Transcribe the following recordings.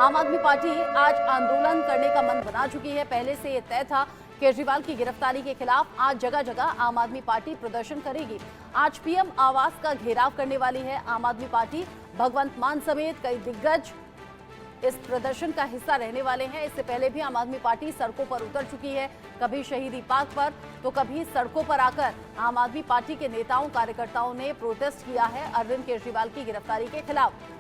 आम आदमी पार्टी आज आंदोलन करने का मन बना चुकी है। पहले से ये तय था केजरीवाल की गिरफ्तारी के खिलाफ आज जगह जगह आम आदमी पार्टी प्रदर्शन करेगी। आज पीएम आवास का घेराव करने वाली है आम आदमी पार्टी। भगवंत मान समेत कई दिग्गज इस प्रदर्शन का हिस्सा रहने वाले हैं। इससे पहले भी आम आदमी पार्टी सड़कों पर उतर चुकी है, कभी शहीदी पार्क पर तो कभी सड़कों पर आकर आम आदमी पार्टी के नेताओं कार्यकर्ताओं ने प्रोटेस्ट किया है अरविंद केजरीवाल की गिरफ्तारी के खिलाफ।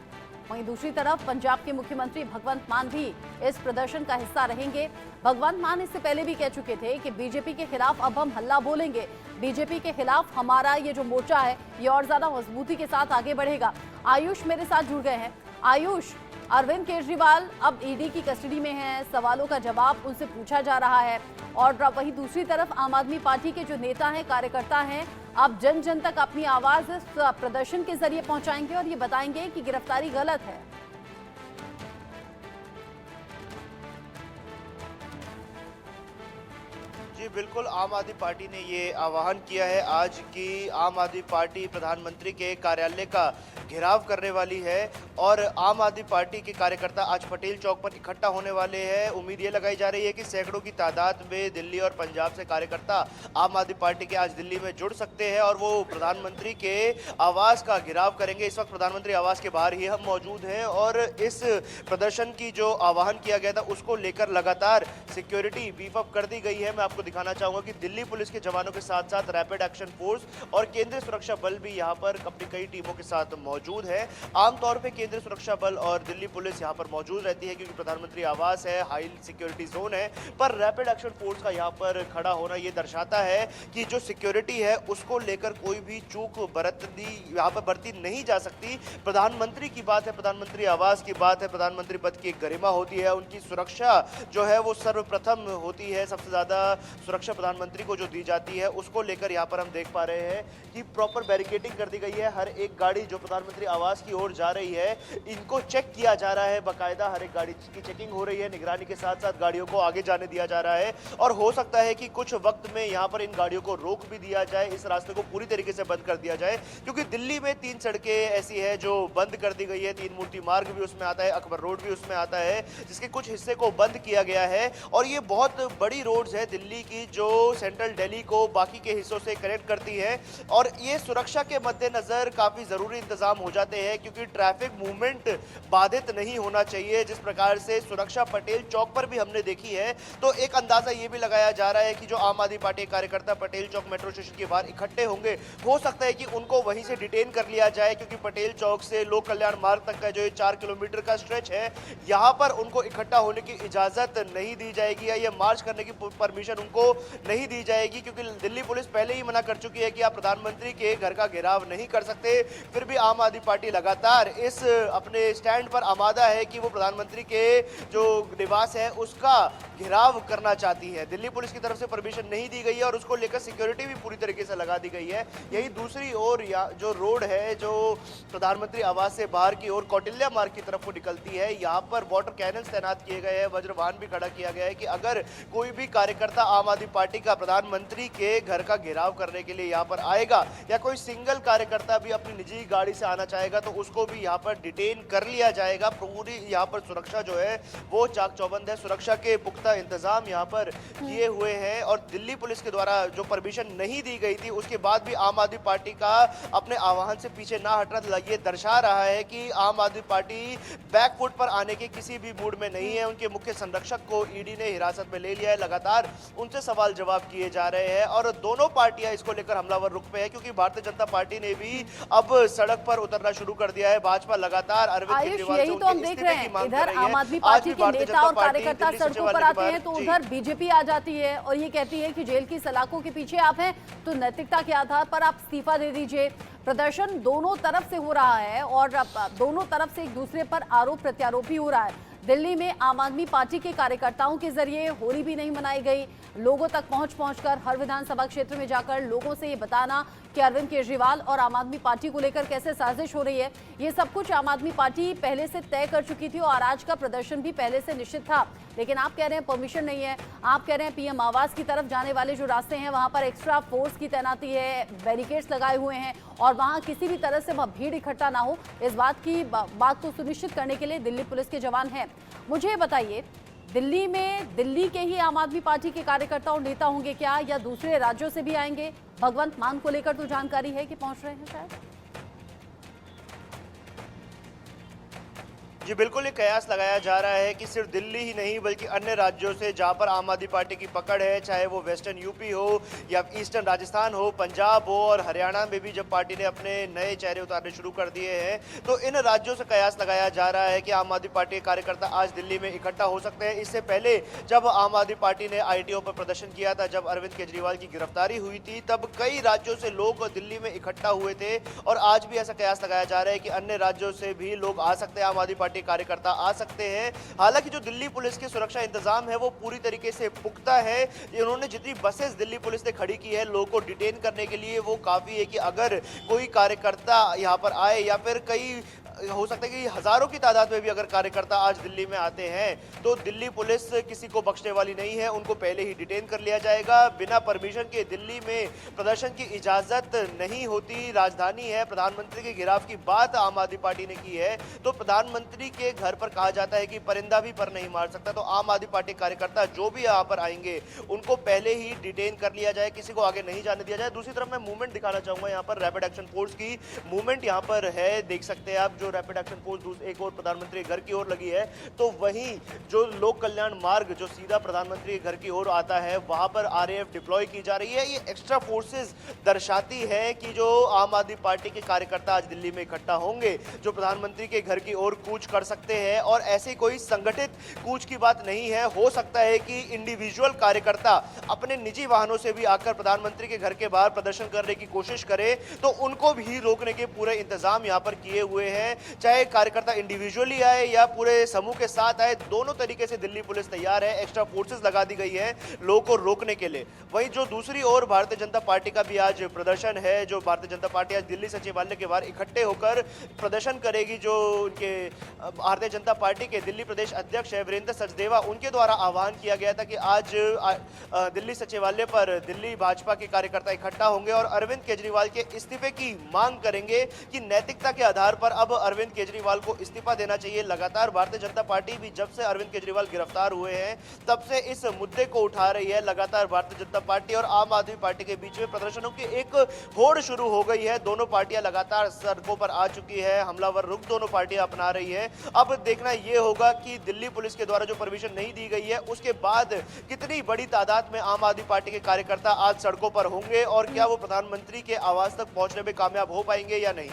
वहीं दूसरी तरफ पंजाब के मुख्यमंत्री भगवंत मान भी इस प्रदर्शन का हिस्सा रहेंगे। भगवंत मान इससे पहले भी कह चुके थे कि बीजेपी के खिलाफ अब हम हल्ला बोलेंगे, बीजेपी के खिलाफ हमारा ये जो मोर्चा है ये और ज्यादा मजबूती के साथ आगे बढ़ेगा। आयुष मेरे साथ जुड़ गए हैं। आयुष, अरविंद केजरीवाल अब ईडी की कस्टडी में हैं, सवालों का जवाब उनसे पूछा जा रहा है और वहीं दूसरी तरफ आम आदमी पार्टी के जो नेता हैं, कार्यकर्ता हैं, अब जन जन तक अपनी आवाज इस प्रदर्शन के जरिए पहुंचाएंगे और ये बताएंगे कि गिरफ्तारी गलत है। जी बिल्कुल, आम आदमी पार्टी ने ये आह्वान किया है आज की आम आदमी पार्टी प्रधानमंत्री के कार्यालय का घेराव करने वाली है और आम आदमी पार्टी के कार्यकर्ता आज पटेल चौक पर इकट्ठा होने वाले हैं। उम्मीद ये लगाई जा रही है कि सैकड़ों की तादाद में दिल्ली और पंजाब से कार्यकर्ता आम आदमी पार्टी के आज दिल्ली में जुड़ सकते हैं और वो प्रधानमंत्री के आवास का घेराव करेंगे। इस वक्त प्रधानमंत्री आवास के बाहर ही हम मौजूद हैं और इस प्रदर्शन की जो आह्वान किया गया था उसको लेकर लगातार सिक्योरिटी बीफ अप कर दी गई है। मैं आपको दिखाना चाहूंगा कि दिल्ली पुलिस के जवानों के साथ साथ रैपिड एक्शन फोर्स और केंद्रीय सुरक्षा बल भी यहाँ पर अपनी कई टीमों के साथ मौजूद है। आमतौर पे केंद्रीय सुरक्षा बल और दिल्ली पुलिस यहाँ पर मौजूद रहती है क्योंकि प्रधानमंत्री आवास है, हाई सिक्योरिटी जोन है, पर रैपिड एक्शन फोर्स का यहाँ पर खड़ा होना ये दर्शाता है कि जो सिक्योरिटी है उसको लेकर कोई भी चूक यहाँ पर बरती नहीं जा सकती। प्रधानमंत्री की बात है, प्रधानमंत्री आवास की बात है, प्रधानमंत्री पद की एक गरिमा होती है, उनकी सुरक्षा जो है वो सर्वप्रथम होती है। सबसे ज्यादा सुरक्षा प्रधानमंत्री को जो दी जाती है उसको लेकर यहाँ पर हम देख पा रहे हैं कि प्रॉपर बैरिकेडिंग कर दी गई है। हर एक गाड़ी जो प्रधानमंत्री आवास की ओर जा रही है इनको चेक किया जा रहा है, बाकायदा हर एक गाड़ी की चेकिंग हो रही है। निगरानी के साथ साथ गाड़ियों को आगे जाने दिया जा रहा है और हो सकता है कि कुछ वक्त में यहाँ पर इन गाड़ियों को रोक भी दिया जाए, इस रास्ते को पूरी तरीके से बंद कर दिया जाए क्योंकि दिल्ली में 3 सड़कें ऐसी है जो बंद कर दी गई है। 3 मूर्ति मार्ग भी उसमें आता है, अकबर रोड भी उसमें आता है, जिसके कुछ हिस्से को बंद किया गया है और ये बहुत बड़ी रोड्स है दिल्ली की जो सेंट्रल दिल्ली को बाकी के हिस्सों से कनेक्ट करती है और ये सुरक्षा के मद्देनजर काफी जरूरी इंतजाम हो जाते हैं क्योंकि ट्रैफिक मूवमेंट बाधित नहीं होना चाहिए। जिस प्रकार से सुरक्षा पटेल चौक पर भी हमने देखी है तो एक अंदाजा ये भी लगाया जा रहा है कि जो आम आदमी पार्टी कार्यकर्ता पटेल चौक मेट्रो स्टेशन के बाहर इकट्ठे होंगे, हो सकता है कि उनको वहीं से डिटेन कर लिया जाए क्योंकि पटेल चौक से लोक कल्याण मार्ग तक का जो 4 किलोमीटर का स्ट्रेच है यहाँ पर उनको इकट्ठा होने की इजाजत नहीं दी जाएगी या ये मार्च करने की परमिशन उनको नहीं दी जाएगी क्योंकि दिल्ली पुलिस पहले ही मना कर चुकी है कि आप प्रधानमंत्री के घर का घेराव नहीं कर सकते। फिर भी आम आदमी पार्टी लगातार इस अपने स्टैंड पर आमादा है कि वो प्रधानमंत्री के जो निवास है उसका घेराव करना चाहती है। दिल्ली पुलिस की तरफ से परमिशन नहीं दी गई है और उसको लेकर सिक्योरिटी भी पूरी तरीके से लगा दी गई है। यही दूसरी ओर जो रोड है जो प्रधानमंत्री आवास से बाहर की ओर कौटिल्या मार्ग की तरफ वो निकलती है, यहाँ पर वाटर कैनन तैनात किए गए हैं, वज्रवाहन भी खड़ा किया गया है कि अगर कोई भी कार्यकर्ता आम आदमी पार्टी का प्रधानमंत्री के घर का घेराव करने के लिए यहाँ पर आएगा या कोई सिंगल कार्यकर्ता भी अपनी निजी गाड़ी से आना चाहेगा तो उसको भी यहाँ पर डिटेन कर लिया जाएगा। पूरी यहाँ पर सुरक्षा जो है वो चाक चौबंद है, सुरक्षा के पुख्ता इंतजाम यहाँ पर किए हुए हैं और दिल्ली पुलिस के द्वारा जो परमिशन नहीं दी गई थी उसके बाद भी आम आदमी पार्टी का अपने आह्वान से पीछे ना हटना ये दर्शा रहा है कि आम आदमी पार्टी बैकफुट पर आने के किसी भी मूड में नहीं है। उनके मुख्य संरक्षक को ईडी ने हिरासत में ले लिया है, लगातार उनसे सवाल जवाब किए जा रहे हैं और दोनों पार्टियां इसको लेकर हमलावर रुख पे है क्योंकि भारतीय जनता पार्टी ने भी अब सड़क पर उतरना शुरू कर दिया है। भाजपा लगातार अरविंद केजरीवाल से तो हम देख रहे हैं इधर आम आदमी पार्टी के नेता और कार्यकर्ता सड़कों पर आते हैं तो उधर बीजेपी आ जाती है और ये कहती है कि जेल की सलाखों के पीछे आप हैं तो नैतिकता के आधार पर आप इस्तीफा दे दीजिए। प्रदर्शन दोनों तरफ से हो रहा है और दोनों तरफ से एक दूसरे पर आरोप प्रत्यारोप भी हो रहा है। दिल्ली में आम आदमी पार्टी के कार्यकर्ताओं के जरिए होली भी नहीं मनाई गई, लोगों तक पहुंचकर हर विधानसभा क्षेत्र में जाकर लोगों से ये बताना कि अरविंद केजरीवाल और आम आदमी पार्टी को लेकर कैसे साजिश हो रही है, ये सब कुछ आम आदमी पार्टी पहले से तय कर चुकी थी और आज का प्रदर्शन भी पहले से निश्चित था। लेकिन आप कह रहे हैं परमिशन नहीं है, आप कह रहे हैं पीएम आवास की तरफ जाने वाले जो रास्ते हैं वहां पर एक्स्ट्रा फोर्स की तैनाती है, बैरिकेड्स लगाए हुए हैं और वहां किसी भी तरह से भीड़ इकट्ठा ना हो, इस बात को सुनिश्चित करने के लिए दिल्ली पुलिस के जवान हैं। मुझे ये बताइए, दिल्ली में दिल्ली के ही आम आदमी पार्टी के कार्यकर्ता और नेता होंगे क्या, या दूसरे राज्यों से भी आएंगे? भगवंत मान को लेकर तो जानकारी है कि पहुंच रहे हैं शायद। जी बिल्कुल, ये कयास लगाया जा रहा है कि सिर्फ दिल्ली ही नहीं बल्कि अन्य राज्यों से जहां पर आम आदमी पार्टी की पकड़ है, चाहे वो वेस्टर्न यूपी हो या ईस्टर्न राजस्थान हो, पंजाब हो और हरियाणा में भी जब पार्टी ने अपने नए चेहरे उतारने शुरू कर दिए हैं, तो इन राज्यों से कयास लगाया जा रहा है कि आम आदमी पार्टी के कार्यकर्ता आज दिल्ली में इकट्ठा हो सकते हैं। इससे पहले जब आम आदमी पार्टी ने ITO पर प्रदर्शन किया था, जब अरविंद केजरीवाल की गिरफ्तारी हुई थी, तब कई राज्यों से लोग दिल्ली में इकट्ठा हुए थे और आज भी ऐसा कयास लगाया जा रहा है कि अन्य राज्यों से भी लोग आ सकते हैं, आम आदमी पार्टी कार्यकर्ता आ सकते हैं। हालांकि जो दिल्ली पुलिस के सुरक्षा इंतजाम है वो पूरी तरीके से पुख्ता है। इन्होंने जितनी बसेस दिल्ली पुलिस ने खड़ी की है लोगों को डिटेन करने के लिए, वो काफी है कि अगर कोई कार्यकर्ता यहाँ पर आए या फिर कई हो सकता है कि हजारों की तादाद में भी अगर कार्यकर्ता आज दिल्ली में आते हैं तो दिल्ली पुलिस किसी को बख्शने वाली नहीं है, उनको पहले ही डिटेन कर लिया जाएगा। बिना परमिशन के दिल्ली में प्रदर्शन की इजाजत नहीं होती। राजधानी है, प्रधानमंत्री के घेराव की बात आम आदमी पार्टी ने की है, तो प्रधानमंत्री के घर पर कहा जाता है कि परिंदा भी पर नहीं मार सकता, तो आम आदमी पार्टी कार्यकर्ता जो भी यहाँ पर आएंगे उनको पहले ही डिटेन कर लिया जाए, किसी को आगे नहीं जाने दिया जाए। दूसरी तरफ मैं मूवमेंट दिखाना चाहूंगा, यहाँ पर रैपिड एक्शन फोर्स की मूवमेंट यहाँ पर है, देख सकते हैं आप। जो रैपिड एक्शन फोर्स एक और प्रधानमंत्री के घर की ओर लगी है, तो वहीं जो लोक कल्याण मार्ग जो सीधा प्रधानमंत्री के घर की ओर आता है, वहां पर RAF डिप्लॉय की जा रही है। ये एक्स्ट्रा फोर्सेस दर्शाती है कि जो आम आदमी पार्टी के कार्यकर्ता आज दिल्ली में इकट्ठा होंगे, जो प्रधानमंत्री के घर की ओर कूच कर सकते हैं। और ऐसी कोई संगठित कूच की बात नहीं है, हो सकता है कि इंडिविजुअल कार्यकर्ता अपने निजी वाहनों से भी आकर प्रधानमंत्री के घर के बाहर प्रदर्शन करने की कोशिश करे, तो उनको भी रोकने के पूरे इंतजाम यहाँ पर किए हुए हैं। चाहे कार्यकर्ता इंडिविजुअली आए या पूरे समूह के साथ आए, दोनों तरीके से दिल्ली पुलिस तैयार है। एक्स्ट्रा फोर्सेस लगा दी गई है लोगों को रोकने के लिए। वहीं जो दूसरी ओर भारतीय जनता पार्टी का भी आज प्रदर्शन है, जो भारतीय जनता पार्टी आज दिल्ली सचिवालय के बाहर इकट्ठे होकर प्रदर्शन करेगी। जो उनके भारतीय जनता पार्टी के दिल्ली प्रदेश अध्यक्ष है वीरेंद्र सचदेवा, उनके द्वारा आह्वान किया गया था कि आज दिल्ली सचिवालय पर दिल्ली भाजपा के कार्यकर्ता इकट्ठा होंगे और अरविंद केजरीवाल के इस्तीफे की मांग करेंगे कि नैतिकता के आधार पर अब अरविंद केजरीवाल को इस्तीफा देना चाहिए। लगातार भारतीय जनता पार्टी भी जब से अरविंद केजरीवाल गिरफ्तार हुए हैं तब से इस मुद्दे को उठा रही है। लगातार भारतीय जनता पार्टी और आम आदमी पार्टी के बीच में प्रदर्शनों की एक होड़ शुरू हो गई है। दोनों पार्टियां लगातार सड़कों पर आ चुकी है, हमलावर रुख दोनों पार्टियां अपना रही है। अब देखना यह होगा कि दिल्ली पुलिस के द्वारा जो परमिशन नहीं दी गई है उसके बाद कितनी बड़ी तादाद में आम आदमी पार्टी के कार्यकर्ता आज सड़कों पर होंगे और क्या वो प्रधानमंत्री के आवास तक पहुंचने में कामयाब हो पाएंगे या नहीं।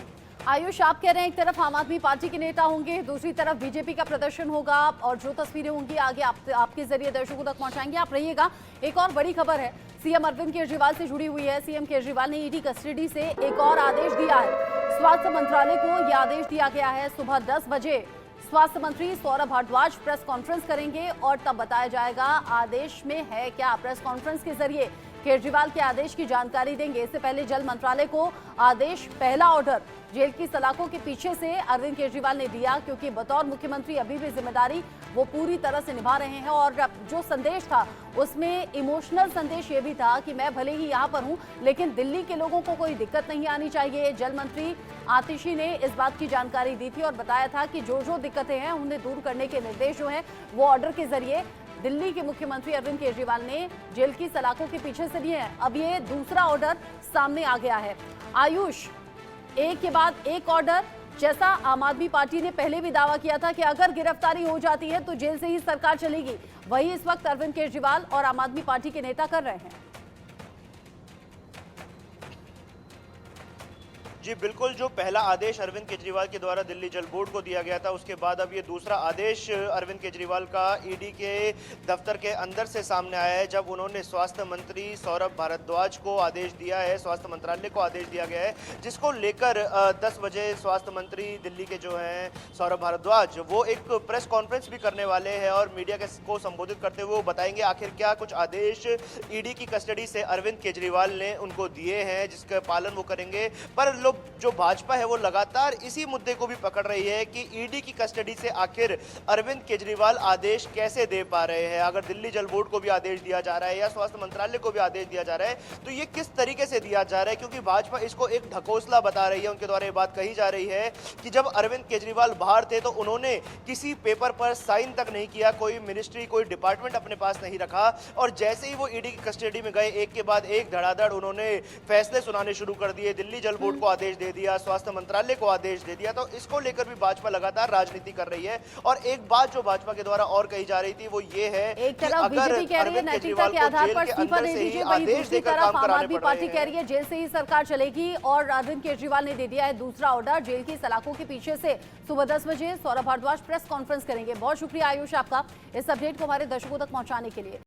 आयुष, आप कह रहे हैं एक तरफ आम आदमी पार्टी के नेता होंगे, दूसरी तरफ बीजेपी का प्रदर्शन होगा और जो तस्वीरें होंगी आगे आपके जरिए दर्शकों तक पहुंचाएंगे, आप रहिएगा। एक और बड़ी खबर है, सीएम अरविंद केजरीवाल से जुड़ी हुई है। सीएम केजरीवाल ने ईडी कस्टडी से एक और आदेश दिया है। स्वास्थ्य मंत्रालय को यह आदेश दिया गया है। सुबह 10 बजे स्वास्थ्य मंत्री सौरभ भारद्वाज प्रेस कॉन्फ्रेंस करेंगे और तब बताया जाएगा आदेश में है क्या। प्रेस कॉन्फ्रेंस के जरिए केजरीवाल के आदेश की जानकारी देंगे। इससे पहले जल मंत्रालय को आदेश, पहला ऑर्डर जेल की सलाखों के पीछे से अरविंद केजरीवाल ने दिया, क्योंकि बतौर मुख्यमंत्री अभी भी जिम्मेदारी वो पूरी तरह से निभा रहे हैं। और जो संदेश था उसमें इमोशनल संदेश ये भी था कि मैं भले ही यहाँ पर हूँ लेकिन दिल्ली के लोगों को कोई दिक्कत नहीं आनी चाहिए। जल मंत्री आतिशी ने इस बात की जानकारी दी थी और बताया था कि जो दिक्कतें हैं उन्हें दूर करने के निर्देश जो हैं वो ऑर्डर के जरिए दिल्ली के मुख्यमंत्री अरविंद केजरीवाल ने जेल की सलाखों के पीछे से दिए हैं। अब ये दूसरा ऑर्डर सामने आ गया है। आयुष, एक के बाद एक ऑर्डर, जैसा आम आदमी पार्टी ने पहले भी दावा किया था कि अगर गिरफ्तारी हो जाती है तो जेल से ही सरकार चलेगी, वही इस वक्त अरविंद केजरीवाल और आम आदमी पार्टी के नेता कर रहे हैं। जी बिल्कुल, जो पहला आदेश अरविंद केजरीवाल के द्वारा दिल्ली जल बोर्ड को दिया गया था, उसके बाद अब ये दूसरा आदेश अरविंद केजरीवाल का ईडी के दफ्तर के अंदर से सामने आया है, जब उन्होंने स्वास्थ्य मंत्री सौरभ भारद्वाज को आदेश दिया है, स्वास्थ्य मंत्रालय को आदेश दिया गया है, जिसको लेकर 10 बजे स्वास्थ्य मंत्री दिल्ली के जो हैं सौरभ भारद्वाज वो एक प्रेस कॉन्फ्रेंस भी करने वाले हैं और मीडिया को संबोधित करते हुए वो बताएंगे आखिर क्या कुछ आदेश ईडी की कस्टडी से अरविंद केजरीवाल ने उनको दिए हैं जिसका पालन वो करेंगे। पर लोग जो भाजपा है वो लगातार इसी मुद्दे को भी पकड़ रही है कि ईडी की कस्टडी से आखिर अरविंद केजरीवाल आदेश कैसे दे पा रहे हैं। अगर दिल्ली जल बोर्ड को भी आदेश दिया जा रहा है या स्वास्थ्य मंत्रालय को भी आदेश दिया जा रहा है तो ये किस तरीके से दिया जा रहा है, क्योंकि भाजपा इसको एक ढकोसला बता रही है। उनके द्वारा ये बात कही जा रही है कि जब अरविंद केजरीवाल बाहर थे तो उन्होंने किसी पेपर पर साइन तक नहीं किया, कोई मिनिस्ट्री कोई डिपार्टमेंट अपने पास नहीं रखा, और जैसे ही वो ईडी की कस्टडी में गए एक के बाद एक धड़ाधड़ उन्होंने फैसले सुनाने शुरू कर दिए। दिल्ली जल बोर्ड को आदेश दे दिया, स्वास्थ्य मंत्रालय को आदेश दे दिया। तो इसको लेकर भी भाजपा लगातार राजनीति कर रही है। और एक बात जो भाजपा के द्वारा और कही जा रही थी वो ये है एक कि तरफ अगर बीजेपी कह रही है अरविंद नैतिकता केजरीवाल के को आधार जेल पर के इस्तीफा अंदर नहीं से ही दीजिए, वहीं आदेश दूसरी देकर तरफ काम आम कराने आदमी पड़ पार्टी रहे कह हैं। रही है जेल से ही सरकार चलेगी और अरविंद केजरीवाल ने दे दिया है दूसरा ऑर्डर। जेल की सलाखों के पीछे से सुबह 10 बजे सौरभ भारद्वाज प्रेस कॉन्फ्रेंस करेंगे। बहुत शुक्रिया आयुष आपका इस अपडेट को हमारे दर्शकों तक पहुंचाने के लिए।